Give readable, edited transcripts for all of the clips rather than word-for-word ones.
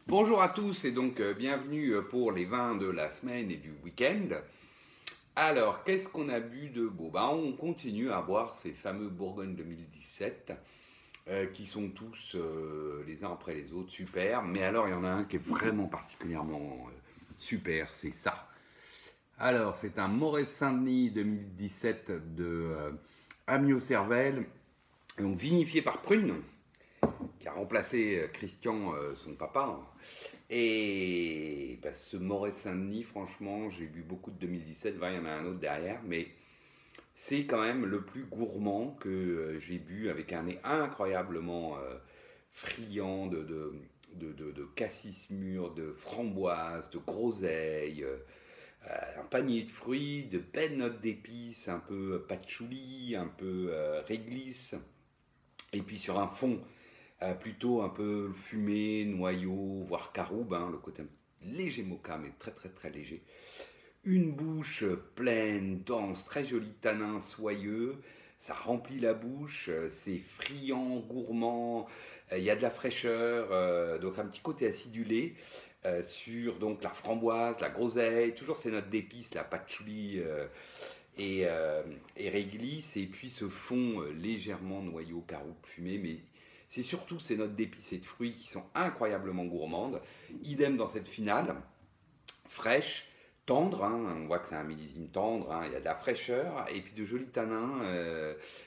Bonjour à tous et donc bienvenue pour les vins de la semaine et du week-end. Alors, qu'est-ce qu'on a bu de beau? On continue à boire ces fameux Bourgogne 2017 qui sont tous les uns après les autres super. Mais alors, il y en a un qui est vraiment particulièrement super, c'est ça. Alors, c'est un Moret Saint-Denis 2017 de Amiot-Cervelle, donc vinifié par Prune, qui a remplacé Christian, son papa. Et ce Moret Saint-Denis, franchement, j'ai bu beaucoup de 2017, il y en a un autre derrière, mais c'est quand même le plus gourmand que j'ai bu, avec un nez incroyablement friand de cassis mûr, de framboise, de groseille, un panier de fruits, de belles notes d'épices, un peu patchouli, un peu réglisse, et puis sur un fond plutôt un peu fumé, noyau, voire caroube, le côté léger mocha, mais très très très léger. Une bouche pleine, dense, très joli tanin soyeux, ça remplit la bouche, c'est friand, gourmand, il y a de la fraîcheur, donc un petit côté acidulé sur donc la framboise, la groseille, toujours ces notes d'épices, la patchouli et réglisse, et puis ce fond légèrement noyau, caroube, fumé, mais c'est surtout ces notes d'épices et de fruits qui sont incroyablement gourmandes. Idem dans cette finale, fraîche, tendre, on voit que c'est un millésime tendre, il y a de la fraîcheur et puis de jolis tanins.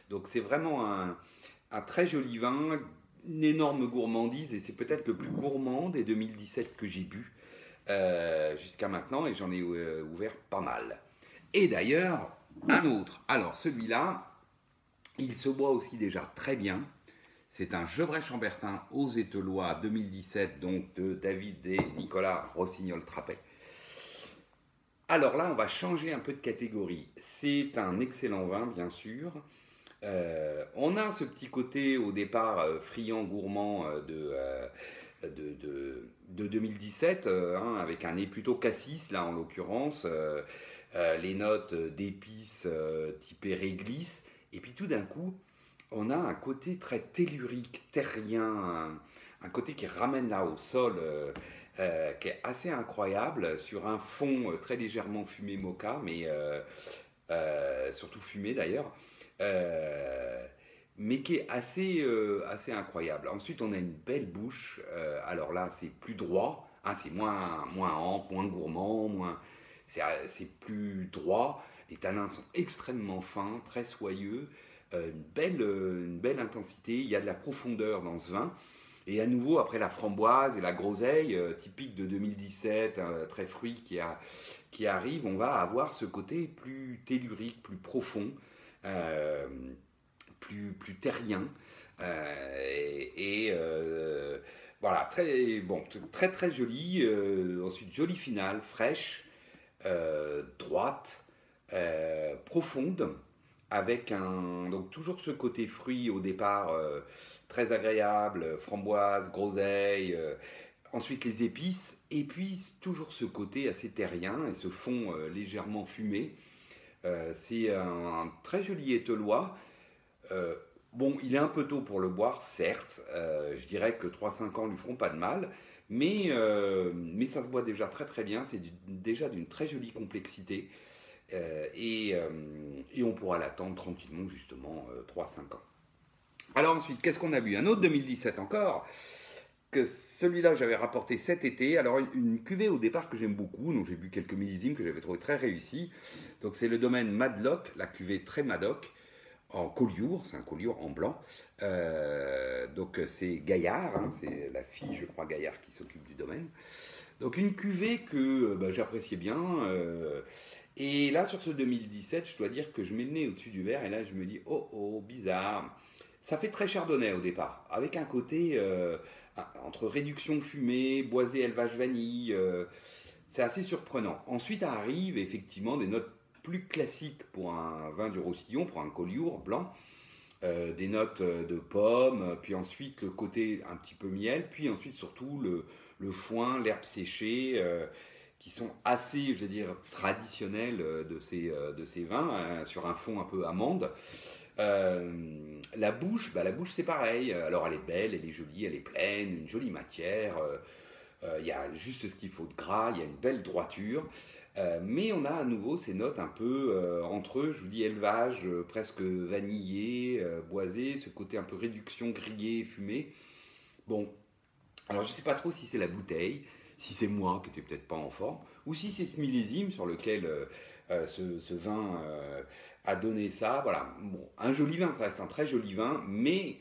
Donc c'est vraiment un très joli vin, une énorme gourmandise, et c'est peut-être le plus gourmand des 2017 que j'ai bu jusqu'à maintenant, et j'en ai ouvert pas mal. Et d'ailleurs, un autre. Alors celui-là, il se boit aussi déjà très bien. C'est un Gevrey-Chambertin aux Ételois 2017, donc de David et Nicolas Rossignol-Trappet. Alors là, on va changer un peu de catégorie. C'est un excellent vin, bien sûr. On a ce petit côté au départ friand, gourmand de 2017, avec un nez plutôt cassis, là en l'occurrence. Les notes d'épices typées réglisse. Et puis tout d'un coup, on a un côté très tellurique, terrien, un côté qui ramène là au sol, qui est assez incroyable, sur un fond très légèrement fumé mocha, mais surtout fumé d'ailleurs, mais qui est assez incroyable. Ensuite, on a une belle bouche, alors là, c'est plus droit, c'est moins ample, moins gourmand, c'est plus droit. Les tanins sont extrêmement fins, très soyeux. Une belle intensité, il y a de la profondeur dans ce vin. Et à nouveau, après la framboise et la groseille, typique de 2017, très fruit qui arrive, on va avoir ce côté plus tellurique, plus profond, plus terrien. Voilà, très très joli. Ensuite, jolie finale, fraîche, droite, profonde, avec donc toujours ce côté fruit au départ, très agréable, framboise, groseille, ensuite les épices, et puis toujours ce côté assez terrien et ce fond légèrement fumé. C'est un très joli ételois. Il est un peu tôt pour le boire, certes. Je dirais que 3-5 ans lui feront pas de mal, mais ça se boit déjà très très bien. C'est déjà d'une très jolie complexité. Et on pourra l'attendre tranquillement, justement, 3-5 ans. Alors ensuite, qu'est-ce qu'on a bu? Un autre 2017 encore, que celui-là j'avais rapporté cet été. Alors une cuvée au départ que j'aime beaucoup, donc j'ai bu quelques millésimes que j'avais trouvé très réussi. Donc c'est le domaine Madlock, la cuvée très Madoc, en Collioure, c'est un Collioure en blanc. Donc c'est Gaillard, c'est la fille, je crois, Gaillard qui s'occupe du domaine. Donc une cuvée que j'appréciais bien. Et là, sur ce 2017, je dois dire que je mets le nez au-dessus du verre, et là je me dis, oh, bizarre. Ça fait très chardonnay au départ, avec un côté entre réduction fumée, boisé élevage vanille. C'est assez surprenant. Ensuite arrivent effectivement des notes plus classiques pour un vin du Roussillon, pour un Collioure blanc. Des notes de pommes, puis ensuite le côté un petit peu miel, puis ensuite surtout le foin, l'herbe séchée, qui sont assez, je veux dire, traditionnels de ces vins, sur un fond un peu amande. La bouche c'est pareil. Alors elle est belle, elle est jolie, elle est pleine, une jolie matière. Il y a juste ce qu'il faut de gras, il y a une belle droiture. Mais on a à nouveau ces notes un peu entre, je vous dis, élevage, presque vanillé, boisé, ce côté un peu réduction, grillé, fumé. Bon, alors je ne sais pas trop si c'est la bouteille, si c'est moi qui n'étais peut-être pas en forme, ou si c'est ce millésime sur lequel ce vin a donné ça. Voilà, bon, un joli vin, ça reste un très joli vin, mais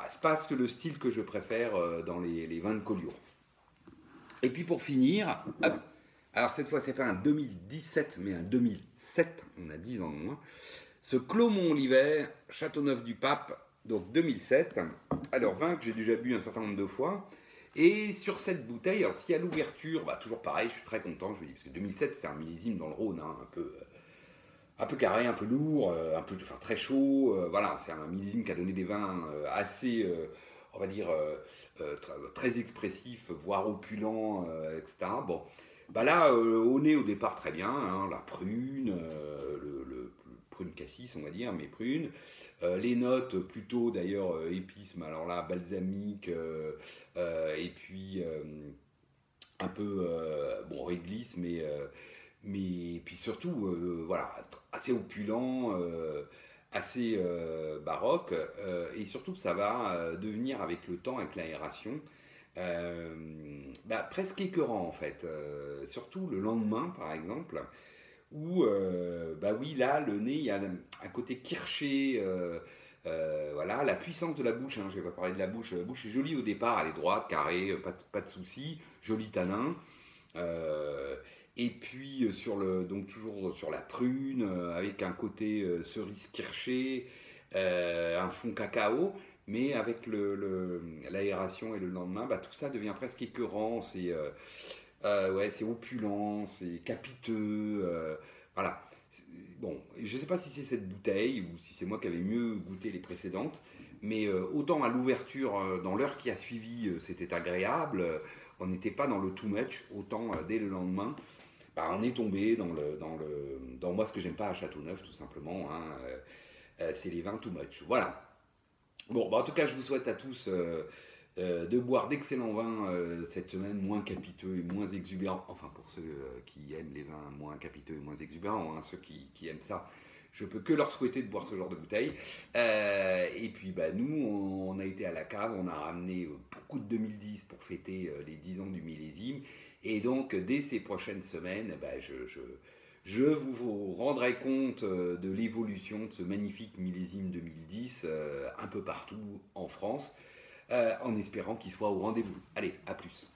c'est pas le style que je préfère dans les vins de Collioure. Et puis pour finir, hop, alors cette fois c'est pas un 2017 mais un 2007, on a 10 ans de moins, ce Clos Mont-Olivet, Châteauneuf-du-Pape, donc 2007, alors vin que j'ai déjà bu un certain nombre de fois, et sur cette bouteille, alors s'il y a l'ouverture, bah, toujours pareil, je suis très content, je vous dis, parce que 2007 c'était un millésime dans le Rhône, hein, un peu carré, un peu lourd, un peu, enfin, très chaud. Voilà, c'est un millésime qui a donné des vins assez, on va dire, très expressifs, voire opulents, etc. Bon, bah là, au nez au départ très bien, hein, la prune, le prune cassis, on va dire, mais prune. Les notes plutôt d'ailleurs épices, mais alors là, balsamique, et puis un peu, bon, réglisse, mais puis surtout, voilà, assez opulent, assez baroque, et surtout ça va devenir avec le temps, avec l'aération, presque écœurant en fait. Surtout le lendemain, par exemple, où, bah oui, là, le nez, il y a un côté kirché. Voilà, la puissance de la bouche, hein, je vais pas parler de la bouche. La bouche est jolie au départ, elle est droite, carrée, pas de souci, joli tanin. Euh, et puis donc toujours sur la prune, avec un côté cerise kirschée, un fond cacao, mais avec l'aération et le lendemain, bah, tout ça devient presque écœurant. Ouais, c'est opulent, c'est capiteux. Voilà. Bon, je ne sais pas si c'est cette bouteille ou si c'est moi qui avais mieux goûté les précédentes, mais autant à l'ouverture, dans l'heure qui a suivi, c'était agréable. On n'était pas dans le too much, autant dès le lendemain, bah, on est tombé dans moi ce que j'aime pas à Châteauneuf, tout simplement. Hein, c'est les vins too much. Voilà. Bon, bah, en tout cas, je vous souhaite à tous de boire d'excellents vins cette semaine, moins capiteux et moins exubérants. Enfin, pour ceux qui aiment les vins moins capiteux et moins exubérants, hein, ceux qui aiment ça, je peux que leur souhaiter de boire ce genre de bouteille. Et puis, bah, nous, on a été à la cave, on a ramené beaucoup de 2010 pour fêter les 10 ans du millésime. Et donc, dès ces prochaines semaines, bah, je vous rendrai compte de l'évolution de ce magnifique millésime 2010 un peu partout en France, en espérant qu'il soit au rendez-vous. Allez, à plus.